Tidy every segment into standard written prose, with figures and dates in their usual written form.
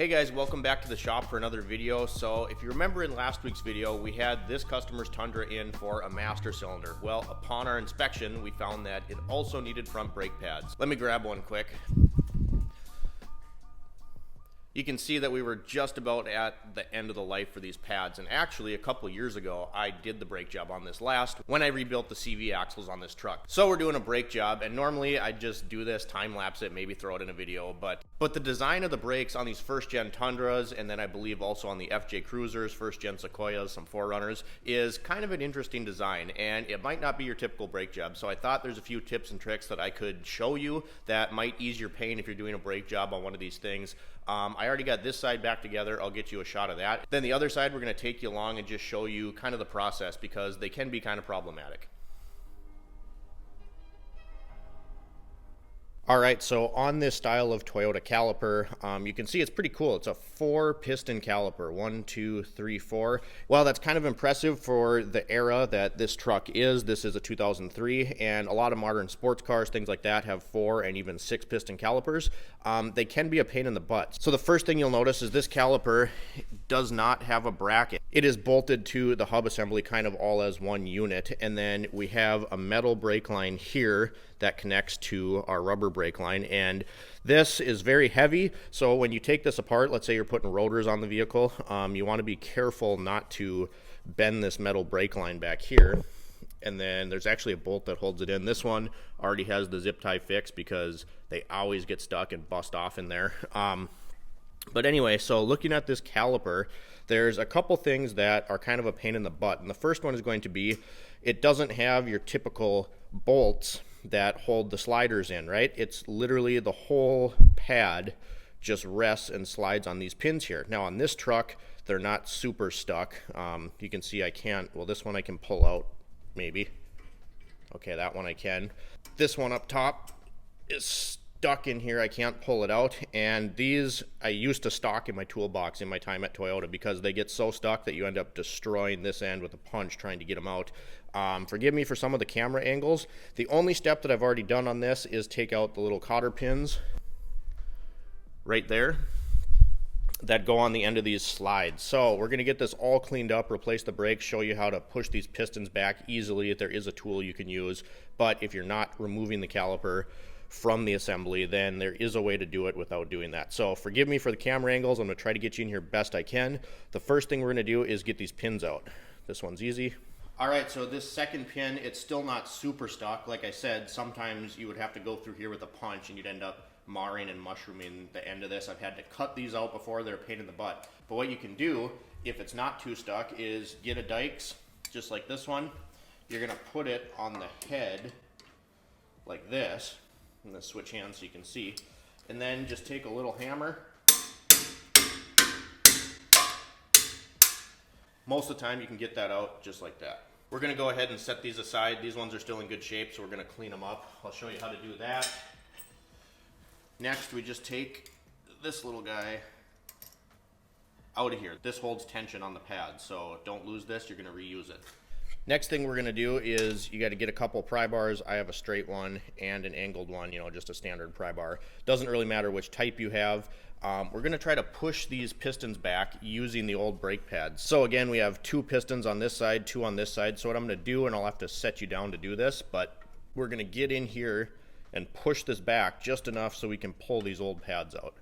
Hey guys, welcome back to the shop for another video. So if you remember in last week's video, we had this customer's Tundra in for a master cylinder. Well, upon our inspection, we found that it also needed front brake pads. Let me grab one quick. You can see that we were just about at the end of the life for these pads, and actually a couple years ago I did the brake job on this last when I rebuilt the CV axles on this truck. So we're doing a brake job, and normally I just do this, time lapse it, maybe throw it in a video, but the design of the brakes on these first gen Tundras, and then I believe also on the FJ Cruisers, first gen Sequoias, some 4Runners, is kind of an interesting design, and it might not be your typical brake job. So I thought there's a few tips and tricks that I could show you that might ease your pain if you're doing a brake job on one of these things. I already got this side back together. I'll get you a shot of that. Then the other side, we're going to take you along and just show you kind of the process, because they can be kind of problematic. All right, so on this style of Toyota caliper, you can see it's pretty cool. It's a 4-piston caliper, 1, 2, 3, 4. Well, that's kind of impressive for the era that this truck is. This is a 2003, and a lot of modern sports cars, things like that, have 4 and even 6-piston calipers. They can be a pain in the butt. So the first thing you'll notice is this caliper does not have a bracket. It is bolted to the hub assembly kind of all as one unit, and then we have a metal brake line here that connects to our rubber brake line, and this is very heavy. So when you take this apart, let's say you're putting rotors on the vehicle, you want to be careful not to bend this metal brake line back here. And then there's actually a bolt that holds it in. This one already has the zip tie fixed because they always get stuck and bust off in there. But anyway, so looking at this caliper, there's a couple things that are kind of a pain in the butt. And the first one is going to be, it doesn't have your typical bolts that hold the sliders in, right? It's literally the whole pad just rests and slides on these pins here. Now on this truck, they're not super stuck. You can see I can't, well, this one I can pull out maybe. Okay, that one I can. This one up top is stuck in here. I can't pull it out. And these I used to stock in my toolbox in my time at Toyota, because they get so stuck that you end up destroying this end with a punch trying to get them out. Forgive me for some of the camera angles. The only step that I've already done on this is take out the little cotter pins right there that go on the end of these slides. So we're going to get this all cleaned up, replace the brakes, show you how to push these pistons back easily if there is a tool you can use. But if you're not removing the caliper from the assembly, then there is a way to do it without doing that. So forgive me for the camera angles. I'm going to try to get you in here best I can. The first thing we're going to do is get these pins out. This one's easy. All right, so this second pin, it's still not super stuck. Like I said, sometimes you would have to go through here with a punch and you'd end up marring and mushrooming the end of this. I've had to cut these out before. They're a pain in the butt. But what you can do, if it's not too stuck, is get a Dykes, just like this one. You're gonna put it on the head like this. I'm gonna switch hands so you can see. And then just take a little hammer. Most of the time you can get that out just like that. We're gonna go ahead and set these aside. These ones are still in good shape, so we're gonna clean them up. I'll show you how to do that. Next, we just take this little guy out of here. This holds tension on the pad, so don't lose this, you're gonna reuse it. Next thing we're gonna do is you gotta get a couple pry bars. I have a straight one and an angled one, you know, just a standard pry bar. Doesn't really matter which type you have. We're gonna try to push these pistons back using the old brake pads. So again, we have 2 pistons on this side, 2 on this side. So what I'm gonna do, and I'll have to set you down to do this, but we're gonna get in here and push this back just enough so we can pull these old pads out.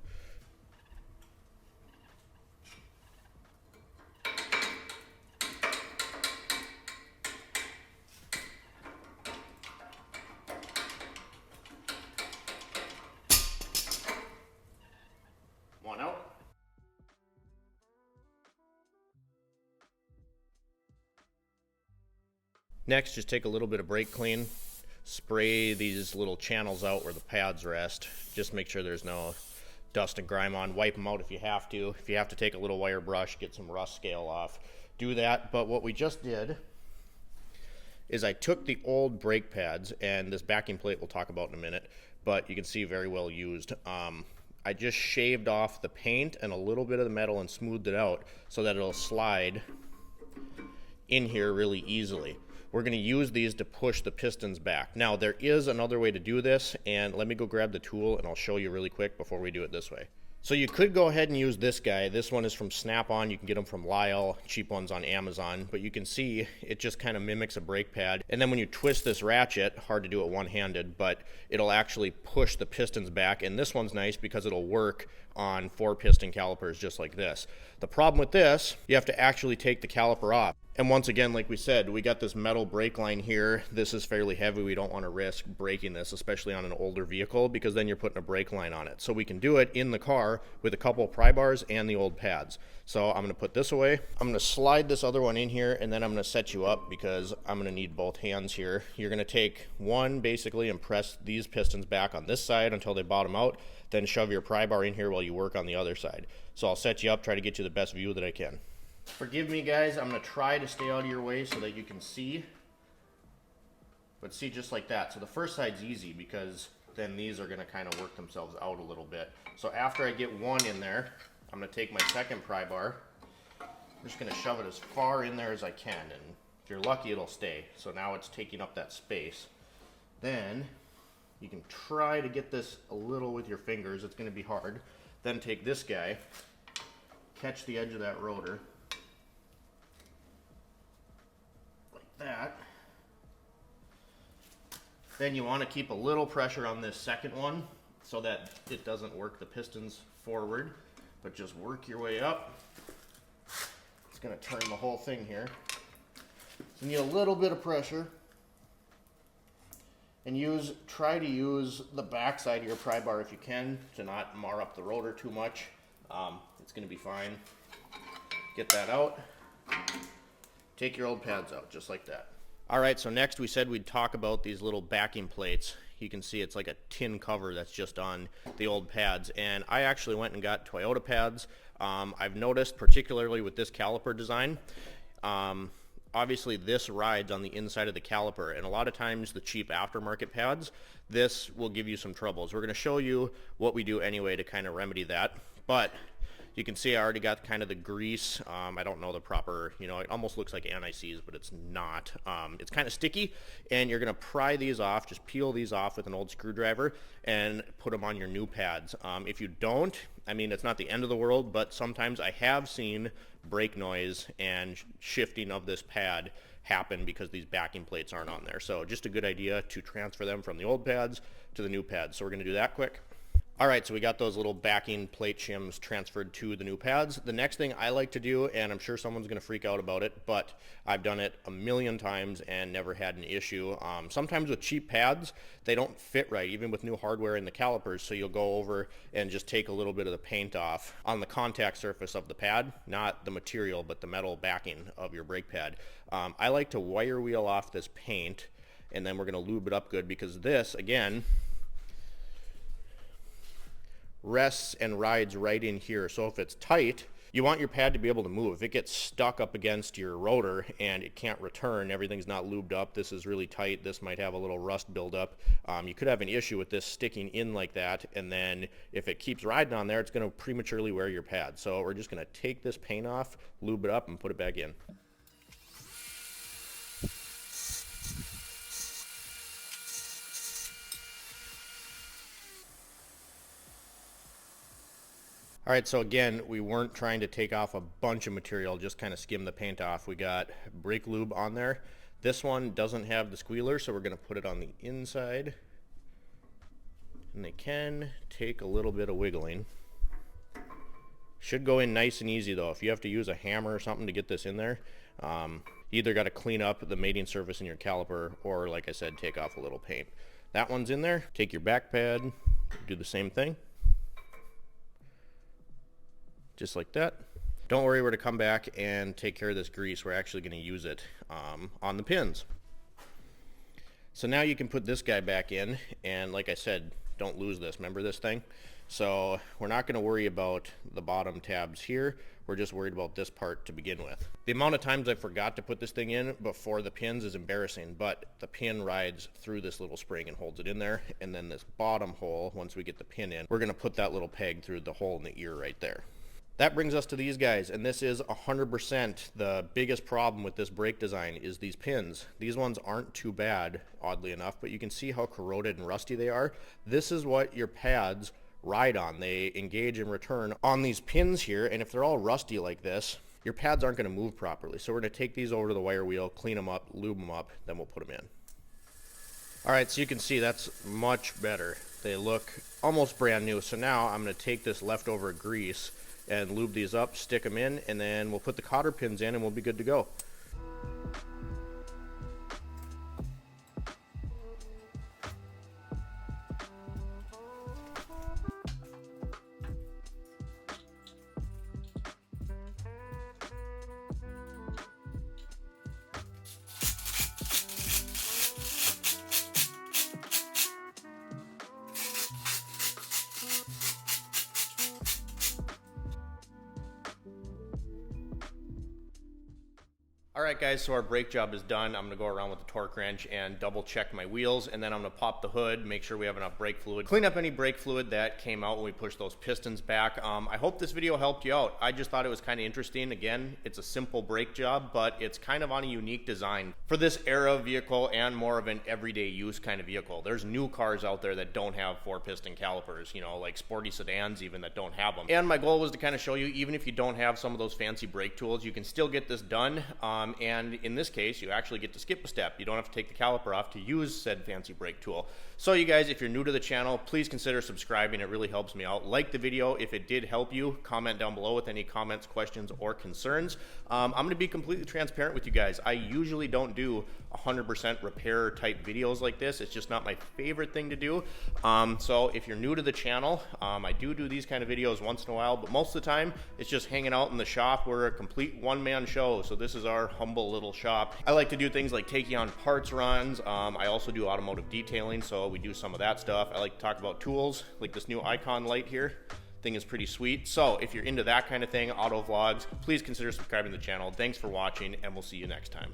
One out. Next, just take a little bit of brake clean. Spray these little channels out where the pads rest. Just make sure there's no dust and grime on. Wipe them out if you have to. If you have to take a little wire brush, get some rust scale off, do that. But what we just did is I took the old brake pads, and this backing plate we'll talk about in a minute, but you can see very well used. I just shaved off the paint and a little bit of the metal and smoothed it out so that it'll slide in here really easily. We're going to use these to push the pistons back. Now, there is another way to do this, and let me go grab the tool and I'll show you really quick before we do it this way. So you could go ahead and use this guy. This one is from Snap-on. You can get them from Lyle, cheap ones on Amazon. But you can see it just kind of mimics a brake pad. And then when you twist this ratchet, hard to do it one-handed, but it'll actually push the pistons back. And this one's nice because it'll work on 4 piston calipers just like this. The problem with this, you have to actually take the caliper off. And once again, like we said, we got this metal brake line here. This is fairly heavy. We don't want to risk breaking this, especially on an older vehicle, because then you're putting a brake line on it. So we can do it in the car with a couple of pry bars and the old pads. So I'm going to put this away. I'm going to slide this other one in here, and then I'm going to set you up because I'm going to need both hands here. You're going to take one basically and press these pistons back on this side until they bottom out, then shove your pry bar in here while you work on the other side. So I'll set you up, try to get you the best view that I can. Forgive me guys, I'm going to try to stay out of your way so that you can see. But see, just like that. So the first side's easy because then these are going to kind of work themselves out a little bit. So after I get one in there, I'm going to take my second pry bar. I'm just going to shove it as far in there as I can, and if you're lucky it'll stay. So now it's taking up that space. Then you can try to get this a little with your fingers. It's going to be hard. Then take this guy, catch the edge of that rotor like that. Then you want to keep a little pressure on this second one so that it doesn't work the pistons forward, but just work your way up. It's going to turn the whole thing here. So you need a little bit of pressure. And try to use the back side of your pry bar if you can to not mar up the rotor too much. It's going to be fine. Get that out. Take your old pads out just like that. All right, so next we said we'd talk about these little backing plates. You can see it's like a tin cover that's just on the old pads. And I actually went and got Toyota pads. I've noticed, particularly with this caliper design, obviously this rides on the inside of the caliper, and a lot of times the cheap aftermarket pads, this will give you some troubles. We're going to show you what we do anyway to kind of remedy that. But you can see I already got kind of the grease. I don't know the proper, it almost looks like anti-seize, but it's not. It's kind of sticky, and you're going to pry these off, just peel these off with an old screwdriver and put them on your new pads. If you don't, I mean, it's not the end of the world, but sometimes I have seen brake noise and shifting of this pad happen because these backing plates aren't on there. So just a good idea to transfer them from the old pads to the new pads. So we're going to do that quick. All right, so we got those little backing plate shims transferred to the new pads. The next thing I like to do, and I'm sure someone's going to freak out about it, but I've done it a million times and never had an issue. Sometimes with cheap pads, they don't fit right, even with new hardware in the calipers, so you'll go over and just take a little bit of the paint off on the contact surface of the pad, not the material, but the metal backing of your brake pad. I like to wire wheel off this paint, and then we're going to lube it up good because this, again, rests and rides right in here. So if it's tight, you want your pad to be able to move. If it gets stuck up against your rotor and it can't return, everything's not lubed up, this is really tight, this might have a little rust buildup. You could have an issue with this sticking in like that, and then if it keeps riding on there, it's going to prematurely wear your pad. So we're just going to take this paint off, lube it up, and put it back in. All right, so again, we weren't trying to take off a bunch of material, just kind of skim the paint off. We got brake lube on there. This one doesn't have the squealer, so we're going to put it on the inside. And they can take a little bit of wiggling. Should go in nice and easy though. If you have to use a hammer or something to get this in there, you either got to clean up the mating surface in your caliper or, like I said, take off a little paint. That one's in there. Take your back pad, do the same thing. Just like that. Don't worry, we're to come back and take care of this grease. We're actually going to use it on the pins. So now you can put this guy back in, and like I said, don't lose this. Remember this thing? So we're not going to worry about the bottom tabs here. We're just worried about this part to begin with. The amount of times I forgot to put this thing in before the pins is embarrassing, but the pin rides through this little spring and holds it in there. And then this bottom hole, once we get the pin in, we're going to put that little peg through the hole in the ear right there. That brings us to these guys, and this is 100% the biggest problem with this brake design is these pins. These ones aren't too bad, oddly enough, but you can see how corroded and rusty they are. This is what your pads ride on. They engage and return on these pins here, and if they're all rusty like this, your pads aren't going to move properly. So we're going to take these over to the wire wheel, clean them up, lube them up, then we'll put them in. All right, so you can see that's much better. They look almost brand new. So now I'm going to take this leftover grease and lube these up, stick them in, and then we'll put the cotter pins in and we'll be good to go. All right guys, so our brake job is done. I'm gonna go around with the torque wrench and double check my wheels, and then I'm gonna pop the hood, make sure we have enough brake fluid, clean up any brake fluid that came out when we pushed those pistons back. I hope this video helped you out. I just thought it was kind of interesting. Again, it's a simple brake job, but it's kind of on a unique design for this era vehicle and more of an everyday use kind of vehicle. There's new cars out there that don't have 4-piston calipers, you know, like sporty sedans even that don't have them. And my goal was to kind of show you, even if you don't have some of those fancy brake tools, you can still get this done. And in this case, you actually get to skip a step. You don't have to take the caliper off to use said fancy brake tool. So you guys, if you're new to the channel, please consider subscribing. It really helps me out. Like the video if it did help you. Comment down below with any comments, questions, or concerns. I'm going to be completely transparent with you guys. I usually don't do 100% repair type videos like this. It's just not my favorite thing to do. So if you're new to the channel, I do these kind of videos once in a while, but most of the time it's just hanging out in the shop. We're a complete one-man show, so this is our humble little shop. I like to do things like take you on parts runs. I also do automotive detailing, so we do some of that stuff. I like to talk about tools, like this new icon light here. Thing is pretty sweet. So if you're into that kind of thing, auto vlogs, please consider subscribing to the channel. Thanks for watching, and we'll see you next time.